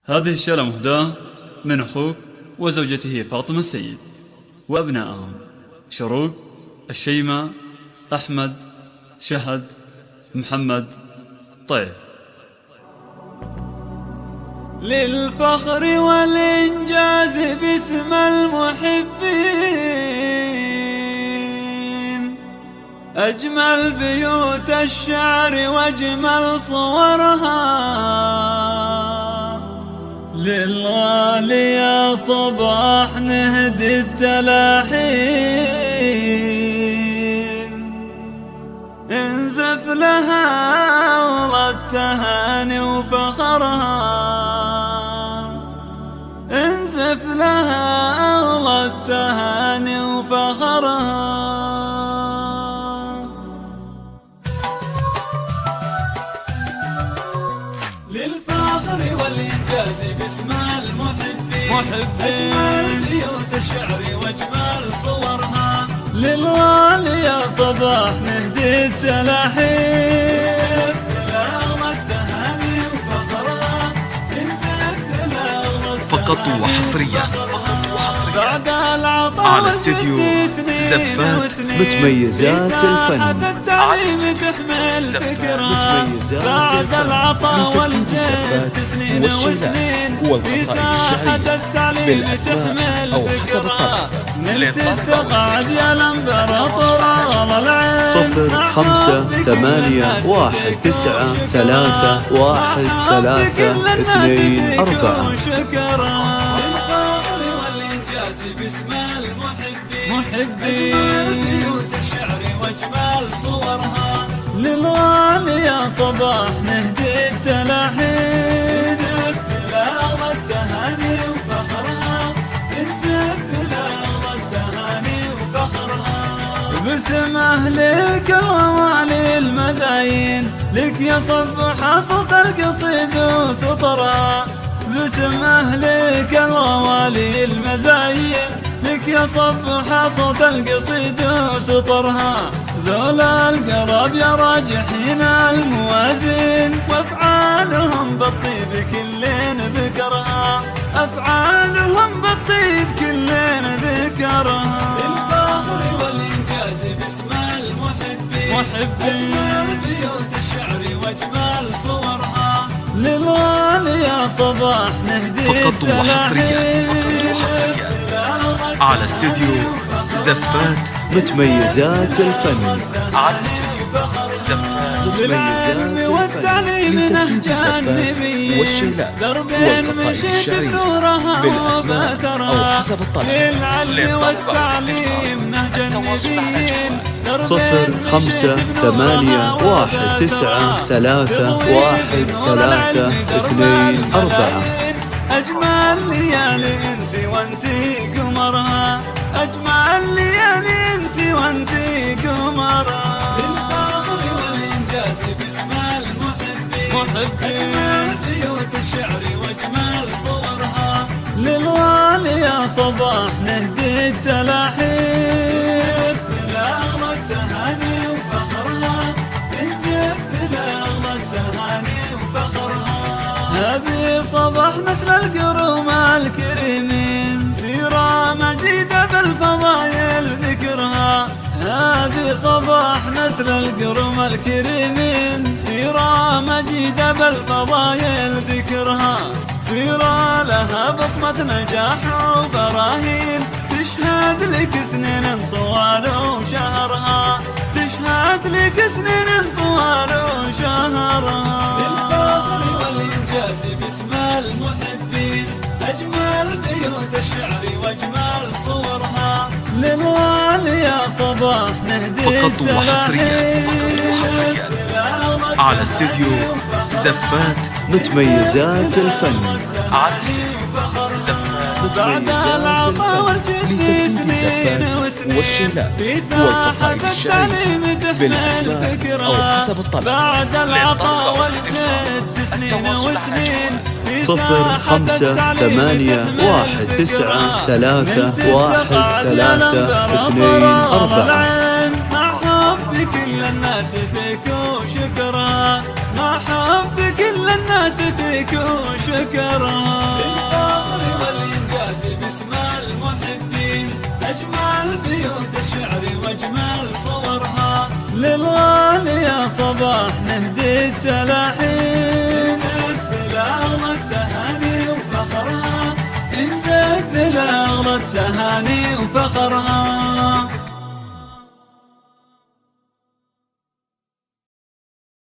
هذه الشارة مهداة من أخوك وزوجته فاطمة السيد وأبنائهم شروق، الشيماء، أحمد، شهد، محمد، طيف. للفخر والإنجاز باسم المحبين، أجمل بيوت الشعر وأجمل صورها. للغالي يا صباح نهدي التلاحين، انزف لها والله التهاني وفخرها، انزف لها والله التهاني وفخرها. للفخر والإنجاز باسم المحبين، أجمل بيوت الشعر وأجمل صورها. للغالي يا صباح نهدي التلاحين، التهاني وفخرها، فقط وحصريا بعد العطاء على استديو زفات متميزات الفن. تحمل فكرة بعد العطاء والجد سنين وسنين والقصائد الشعرية بالأسماء أو حسب الطلب. تقعد يا الامبراطور على العين. 05 8 1 9 3 1 2 4. باسم المحبين، بيوت الشعر واجمل صورها. للغالي يا صباح نهدي التلاحين، انزف التهاني وفخرها، انزف التهاني وفخرها. باسم اهلك الغوالي المزاين، لك يصب حصة القصيد وسطرها. باسم اهلك الغوالي المزاين، لك يصب حصة القصيد وسطرها. ذولا القراب يا راجحين الموازين، وافعالهم بالطيب كلين ذكرها، افعالهم بالطيب كلين ذكرها. الفخر والإنجاز باسم المحبين، أجمل بيوت الشعر واجمل صورها. للغالي يا صباح نهدي فقط وحصريا على استديو زفات متميزات الفن. على استديو زفات بالعلم والتعليم لتنفيذ الزفات والشيلات والقصائد الشعرية بالأسماء أو حسب الطلب. للعلم والتعليم نهج النبيين. 05 8 1 9 3 1 3 2 4. أجمل ليالي انت وانتي قمرها، أجمل ليالي انت وانتي قمرها. للفخر والإنجاز باسم المحبين، أجمل بيوت الشعر واجمل صورها. للغالي يا صباح نهدي التلاحين، لأغلى التهاني وفخرها، انزف لأغلى التهاني وفخرها. هذه صباح نسل القروم الكريمين، سيرة مجيدة بالفضايل ذكرها. هذه صباح نسل القروم الكريمين، سيرة مجيدة بالفضايل ذكرها. سيرة لها بصمة نجاح وبراهين، تشهد لك سنين طوال وشهرها، تشهد لك سنين طوال وشهرها. للفخر والإنجاز باسم المحبين، أجمل بيوت الشعر وأجمل صورها. للغالي يا صباح نهدي فقط وحصريا على استديو زفات متميزات الفن. على استديو بعد العطاء لتنفيذ الزفات والشيلات والقصائد الشعرية بالأسماء أو حسب الطلب. بعد العطاء والجد سنين وسنين. 05 8 1 9 3 1 3 2 4. مع حب كل الناس فيك وشكرا، مع حب كل الناس دراستك وشكرها، بالفخر والإنجاز باسم المحبين، أجمل بيوت الشعر وأجمل صورها، للغالي يا صباح نهدي التلاحين، ننزل أغلى التهاني وفخرها، نزيد لأغلى التهاني وفخرها.